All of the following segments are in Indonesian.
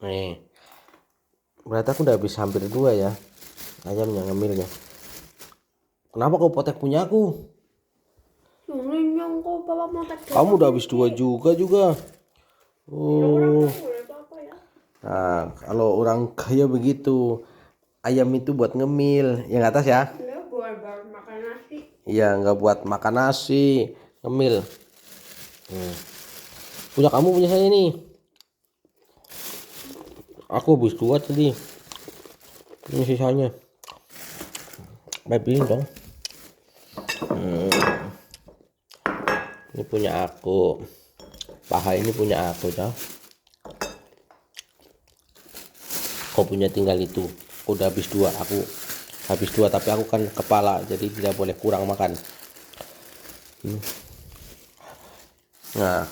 Nih, berarti aku udah habis hampir 2 ya ayamnya ngemilnya. Kenapa kau potek punya aku? Yang kau bawa motor. Kamu udah habis 2 juga. Oh. Nah, kalau orang kaya begitu, ayam itu buat ngemil, yang atas ya? Ya, buat makan nasi. Iya, nggak buat makan nasi, ngemil. Punya kamu, punya saya nih. Aku habis 2 tadi. Ini sisanya. Baik pilih dong. Ini punya aku. Paha ini punya aku, dah. Kau punya tinggal itu. Aku udah habis 2, aku habis 2 tapi aku kan kepala jadi tidak boleh kurang makan. Nah,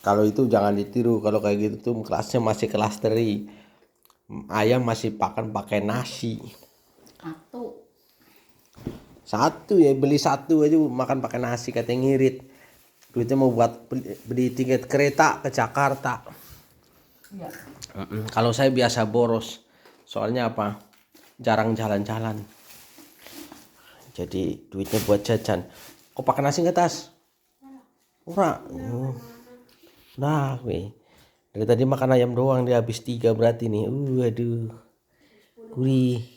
kalau itu jangan ditiru, kalau kayak gitu tuh kelasnya masih kelas teri. Ayam masih pakai nasi. Satu ya, beli satu aja makan pakai nasi katanya ngirit. Duitnya mau buat beli tiket kereta ke Jakarta. Iya. Kalau saya biasa boros. Soalnya apa? Jarang jalan-jalan. Jadi duitnya buat jajan. Kok pakai nasi nggak tas? Ora. Nah, weh. Dari tadi makan ayam doang dia habis 3 berarti nih. Aduh. Gurih.